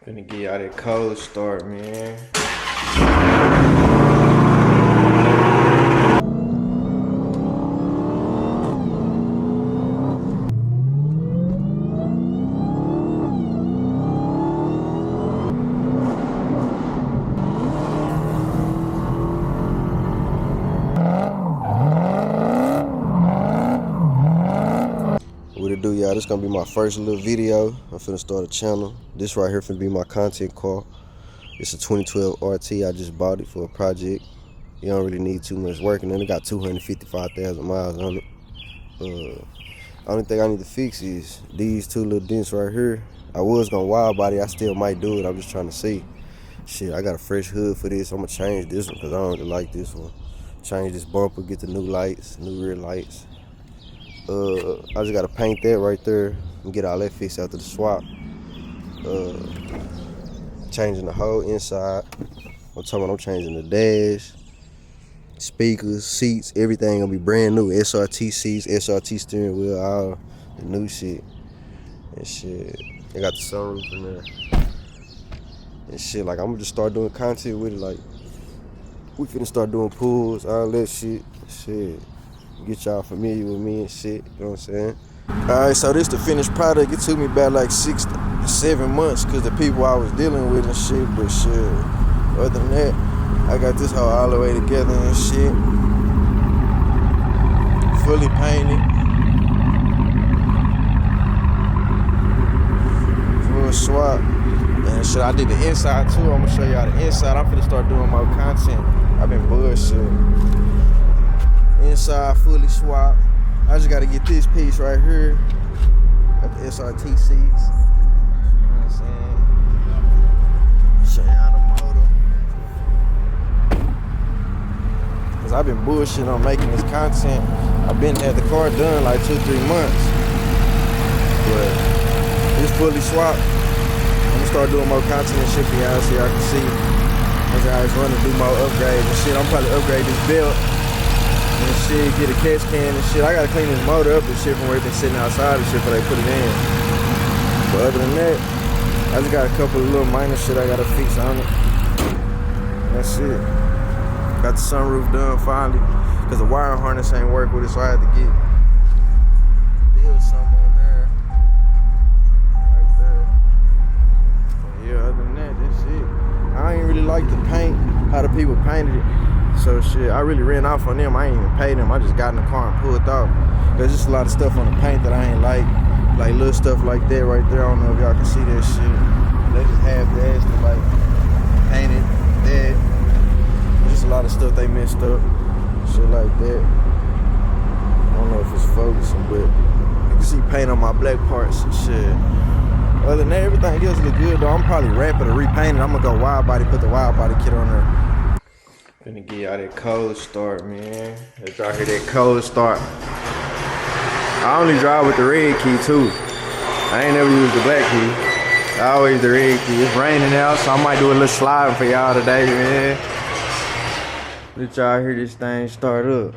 Gonna get y'all that cold start, man. What it do, y'all? This gonna be my first little video. I'm finna start a channel. This right here finna be my content car. It's a 2012 RT. I just bought it for a project. You don't really need too much work, and then it got 255,000 miles on it. Only thing I need to fix is these two little dents right here. I was gonna wide body. I still might do it. I'm just trying to see. Shit, I got a fresh hood for this. I'm gonna change this one because I don't really like this one. Change this bumper, get the new lights, new rear lights. I just gotta paint that right there and get all that fixed after the swap. Changing the whole inside. I'm changing the dash, speakers, seats, everything gonna be brand new. SRT seats, SRT steering wheel, all the new shit. And shit, I got the sunroof in there. And shit, like I'm gonna just start doing content with it. Like we finna start doing pulls, all that shit. Shit. Get y'all familiar with me and shit, you know what I'm saying? Alright, so this the finished product. It took me about like 6 to 7 months because the people I was dealing with and shit, but shit, other than that, I got this hoe all the way together and shit. Fully painted. Full swap. And shit, I did the inside too. I'm gonna show y'all the inside. I'm finna start doing more content. I've been bullshit. Inside fully swapped. I just gotta get this piece right here. Got the SRT seats. You know what I'm saying? Show y'all the motor. Cause I've been bullshitting on making this content. I've been had the car done like 2-3 months. But it's fully swapped. I'm gonna start doing more content and shit for y'all so y'all can see. As I was running, do more upgrades and shit. I'm probably upgrade this belt. And shit, get a catch can and shit. I gotta clean this motor up and shit from where it's been sitting outside and shit before they put it in. But other than that, I just got a couple of little minor shit I gotta fix on it. That's it. Got the sunroof done finally. Cause the wiring harness ain't work with it, so I had to get build something on there. Right there. But yeah, other than that, that's it. I ain't really like the paint, how the people painted it. So shit, I really ran off on them. I ain't even paid them. I just got in the car and pulled off. There's just a lot of stuff on the paint that I ain't like little stuff like that right there. I don't know if y'all can see that shit. They just half-assed it, like painted that. Just a lot of stuff they messed up, shit like that. I don't know if it's focusing, but you can see paint on my black parts and shit. Other than that, everything else look good though. I'm probably wrapping or repainting. I'm gonna go wide body, put the wide body kit on there. Gonna get y'all that cold start, man. Let's y'all hear that cold start. I only drive with the red key too. I ain't never used the black key. I always the red key. It's raining out, so I might do a little sliding for y'all today, man. Let y'all hear this thing start up.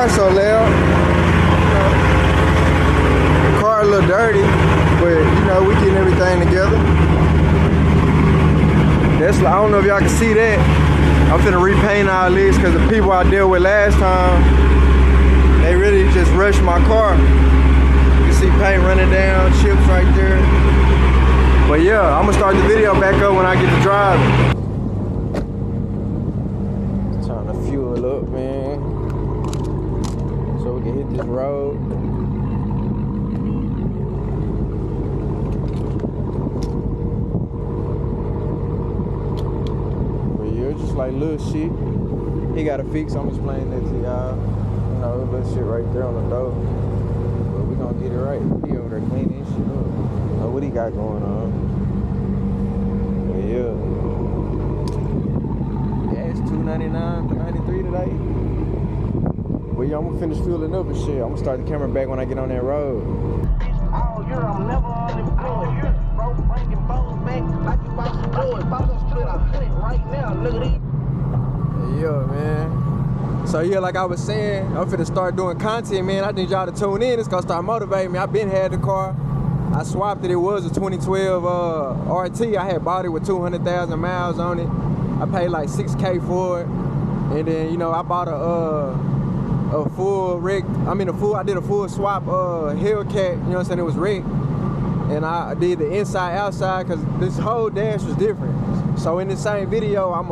So loud, the car a little dirty, but you know we getting everything together. That's I don't know if y'all can see that. I'm finna repaint all this because the people I dealt with last time, they really just rushed my car. You can see paint running down, chips right there. But yeah, I'm gonna start the video back up when I get to driving. Trying to fuel up, man. So we can hit this road. But yeah, it's just like little shit. He got to fix. I'm explaining that to y'all. You know, little shit right there on the door. But we gonna get it right. He over there cleaning shit up. You know what he got going on. But yeah. today. But yeah, I'm gonna finish fueling up and shit. I'm gonna start the camera back when I get on that road. All year, I'm never unemployed. Bro, bringing bones back like you about to do it. Boss split, I put it right now, nigga. Yeah, man. So yeah, like I was saying, I'm finna start doing content, man. I need y'all to tune in. It's gonna start motivating me. I been had the car. I swapped it. It was a 2012 RT. I had bought it with 200,000 miles on it. I paid like $6K for it. And then, you know, I bought a full rig. I did a full swap Hellcat. You know what I'm saying? It was rigged. And I did the inside outside because this whole dash was different. So in the same video, I'm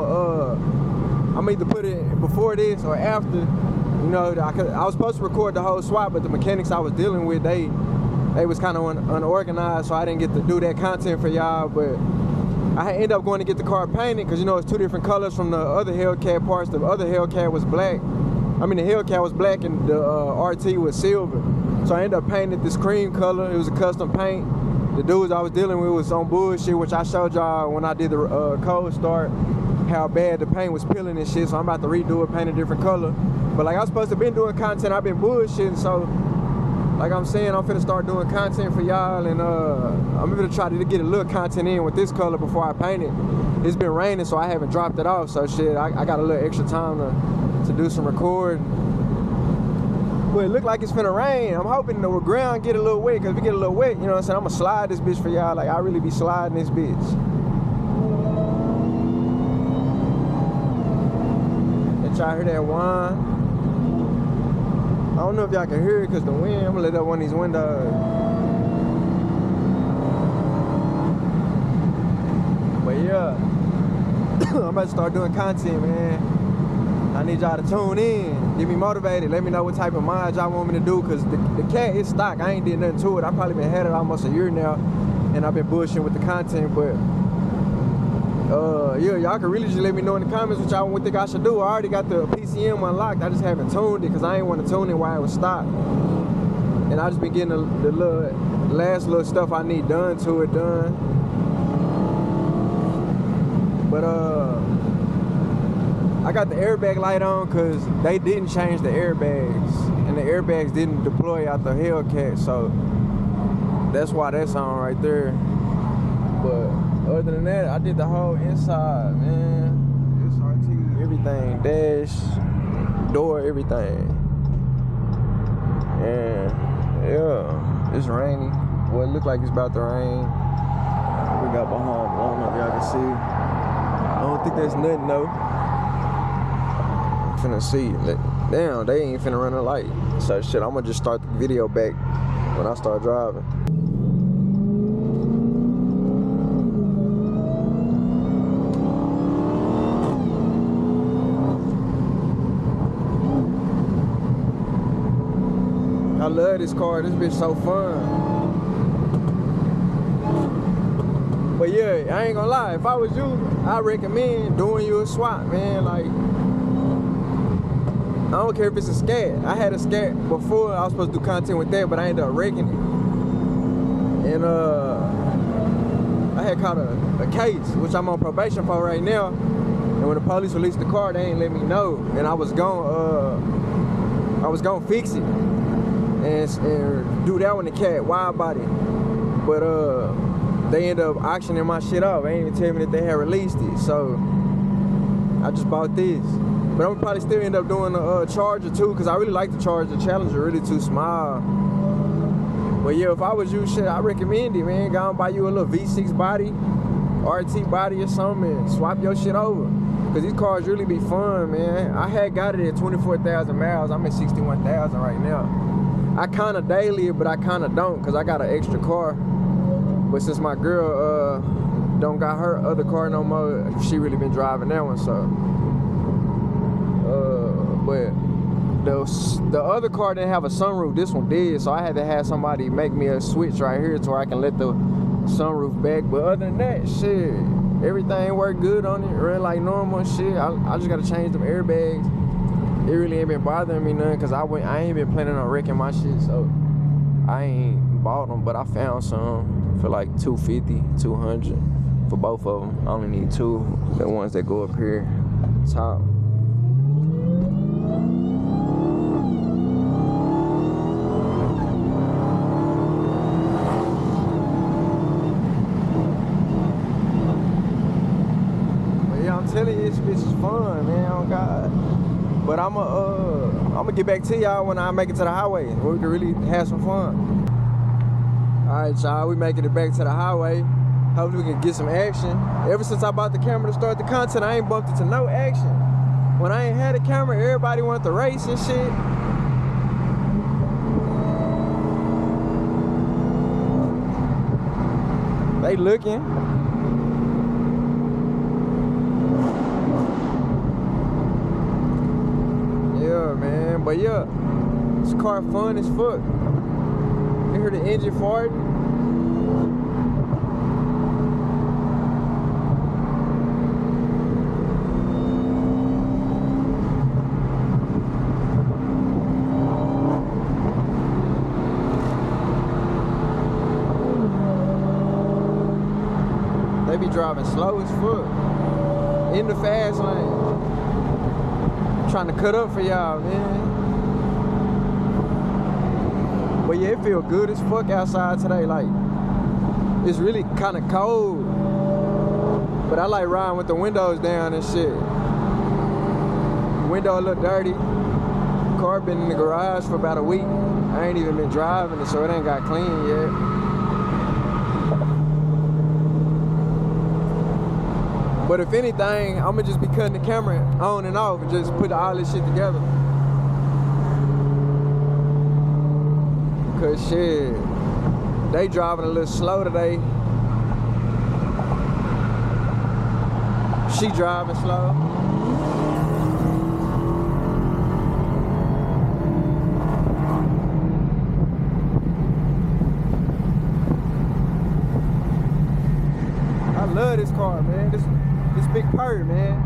either put it before this or after. You know, I was supposed to record the whole swap, but the mechanics I was dealing with, they was kind of unorganized, so I didn't get to do that content for y'all. But I ended up going to get the car painted because, you know, it's two different colors from the other Hellcat parts. The other Hellcat was black. The Hellcat was black and the RT was silver. So I ended up painting it this cream color. It was a custom paint. The dudes I was dealing with was on bullshit, which I showed y'all when I did the cold start, how bad the paint was peeling and shit. So I'm about to redo it, paint a different color. But like I was supposed to been doing content, I've been bullshitting. So like I'm saying, I'm finna start doing content for y'all, and I'm gonna try to get a little content in with this color before I paint it. It's been raining, so I haven't dropped it off. So shit, I got a little extra time to do some recording. But it look like it's finna rain. I'm hoping the ground get a little wet, cause if we get a little wet, you know what I'm saying, I'm gonna slide this bitch for y'all. Like I really be sliding this bitch. Let y'all hear that whine. I don't know if y'all can hear it because the wind. I'm gonna let up one of these windows. But yeah, I'm about to start doing content, man. I need y'all to tune in, get me motivated, let me know what type of mods y'all want me to do, because the cat is stock. I ain't did nothing to it. I probably been had it almost a year now, and I've been bullshitting with the content. But yeah, y'all can really just let me know in the comments what y'all think I should do. I already got the PCM unlocked. I just haven't tuned it because I ain't want to tune it while it was stock. And I just been getting the last little stuff I need done to it done. But I got the airbag light on because they didn't change the airbags, and the airbags didn't deploy out the Hellcat, so that's why that's on right there. But other than that, I did the whole inside, man. SRT, everything, dash, door, everything. And yeah, it's raining. Well, it looked like it's about to rain. We got behind, I don't know if y'all can see. I don't think there's nothing though. I'm finna see. Damn, they ain't finna run a light. So shit, I'm gonna just start the video back when I start driving. I love this car. This bitch so fun. But yeah, I ain't gonna lie. If I was you, I recommend doing you a swap, man. Like, I don't care if it's a Scat. I had a Scat before. I was supposed to do content with that, but I ended up wrecking it. And I had caught a case, which I'm on probation for right now. And when the police released the car, they ain't let me know. And I was gonna fix it. And do that one, the cat, wide body. But they ended up auctioning my shit off. They ain't even tell me that they had released it. So I just bought this. But I'm probably still end up doing a Charger too, because I really like the Charger. The Challenger really too small. But yeah, if I was you, shit, I recommend it, man. Go and buy you a little V6 body, RT body or something, and swap your shit over. Because these cars really be fun, man. I had got it at 24,000 miles. I'm at 61,000 right now. I kind of daily it, but I kind of don't, because I got an extra car. But since my girl don't got her other car no more, she really been driving that one, so. But the other car didn't have a sunroof. This one did, so I had to have somebody make me a switch right here to where I can let the sunroof back. But other than that, shit, everything worked good on it, ran like normal and shit. I just gotta change them airbags. It really ain't been bothering me none, cause I ain't been planning on wrecking my shit, so I ain't bought them. But I found some for like $250, $200 for both of them. I only need two, the ones that go up here top. telling you, this bitch is fun, man. Oh God. But I'ma get back to y'all when I make it to the highway, where we can really have some fun. All right, y'all, we making it back to the highway. Hopefully we can get some action. Ever since I bought the camera to start the content, I ain't bumped into no action. When I ain't had a camera, everybody wanted to race and shit. They looking. Yeah, man. But yeah, this car fun as fuck. You hear the engine farting? They be driving slow as fuck in the fast lane. I'm trying to cut up for y'all, man. But yeah, it feel good as fuck outside today. Like, it's really kind of cold, but I like riding with the windows down and shit. Window a little dirty. Car been in the garage for about a week. I ain't even been driving it, so it ain't got clean yet. But if anything, I'ma just be cutting the camera on and off and just put all this shit together. Cause shit, they driving a little slow today. She driving slow. I love this car, man. This big bird, man.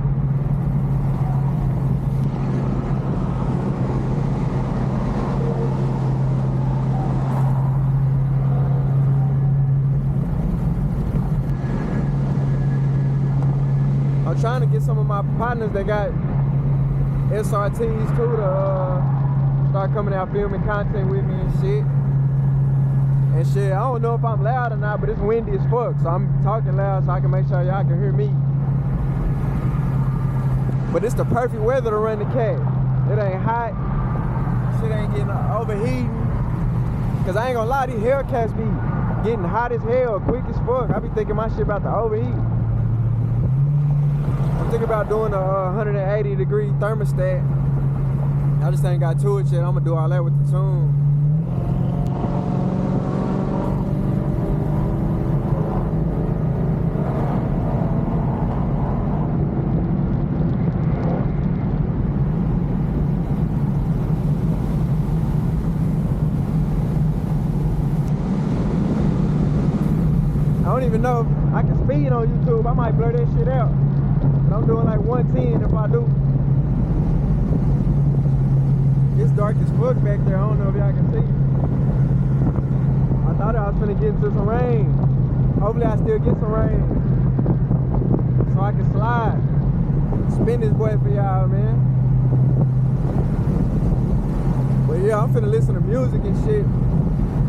I'm trying to get some of my partners that got SRTs too to start coming out filming content with me and shit. And shit, I don't know if I'm loud or not, but it's windy as fuck, so I'm talking loud so I can make sure y'all can hear me. But it's the perfect weather to run the cat. It ain't hot. Shit ain't getting overheating. Cause I ain't gonna lie, these Hellcats be getting hot as hell, quick as fuck. I be thinking my shit about to overheat. I'm thinking about doing a 180-degree thermostat. I just ain't got to it yet. I'm gonna do all that with the tune. I don't even know if I can speed on YouTube. I might blur that shit out. But I'm doing like 110 if I do. It's dark as fuck back there. I don't know if y'all can see. I thought I was finna get into some rain. Hopefully I still get some rain, so I can slide. Spin this boy for y'all, man. But yeah, I'm finna listen to music and shit.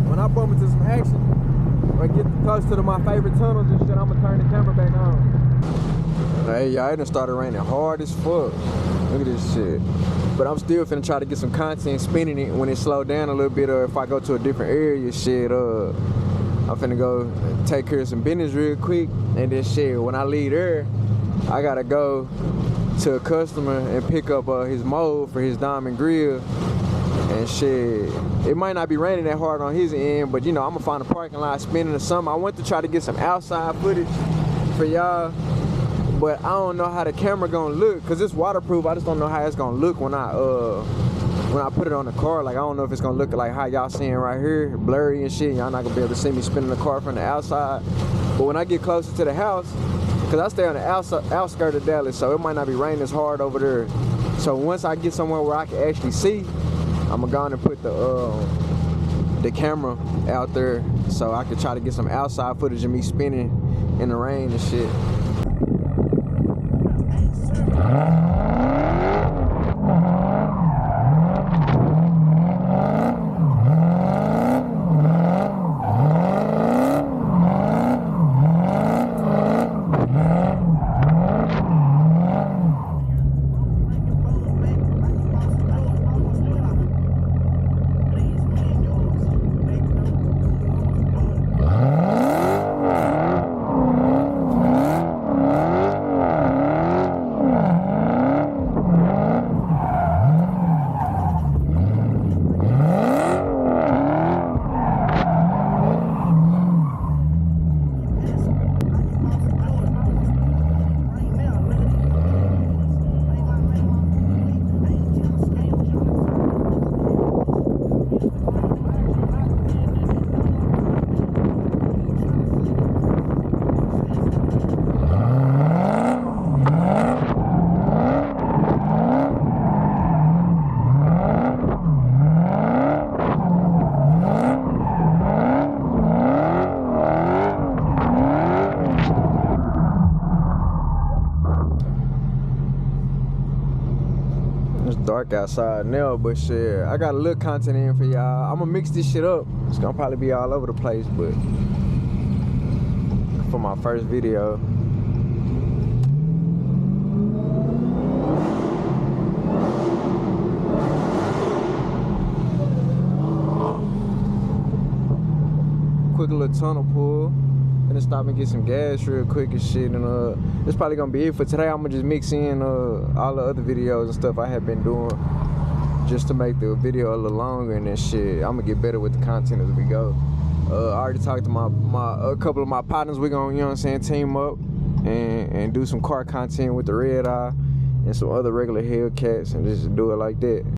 When I bump into some action, or get close to my favorite tunnels and shit, I'm gonna turn the camera back on. Hey, y'all, it done started raining hard as fuck. Look at this shit. But I'm still finna try to get some content spinning it when it slow down a little bit, or if I go to a different area, shit, I'm finna go take care of some business real quick, and then shit, when I leave there, I gotta go to a customer and pick up his mold for his diamond grill. And shit, it might not be raining that hard on his end, but you know, I'm gonna find a parking lot spinning or something. I want to try to get some outside footage for y'all, but I don't know how the camera gonna look, cause it's waterproof. I just don't know how it's gonna look when I put it on the car. Like, I don't know if it's gonna look like how y'all seeing right here, blurry and shit. Y'all not gonna be able to see me spinning the car from the outside. But when I get closer to the house, cause I stay on the outskirts of Dallas, so it might not be raining as hard over there. So once I get somewhere where I can actually see, I'm gonna go on and put the camera out there so I can try to get some outside footage of me spinning in the rain and shit. dark outside now, but shit, I got a little content in for y'all. I'm gonna mix this shit up. It's gonna probably be all over the place, but for my first video. Quick little tunnel pull. Gonna stop and get some gas real quick and shit, and it's probably gonna be it for today. I'm gonna just mix in all the other videos and stuff I have been doing just to make the video a little longer and that shit. I'm gonna get better with the content as we go. I already talked to a couple of my partners. We're gonna, you know what I'm saying, team up and do some car content with the red eye and some other regular Hellcats and just do it like that.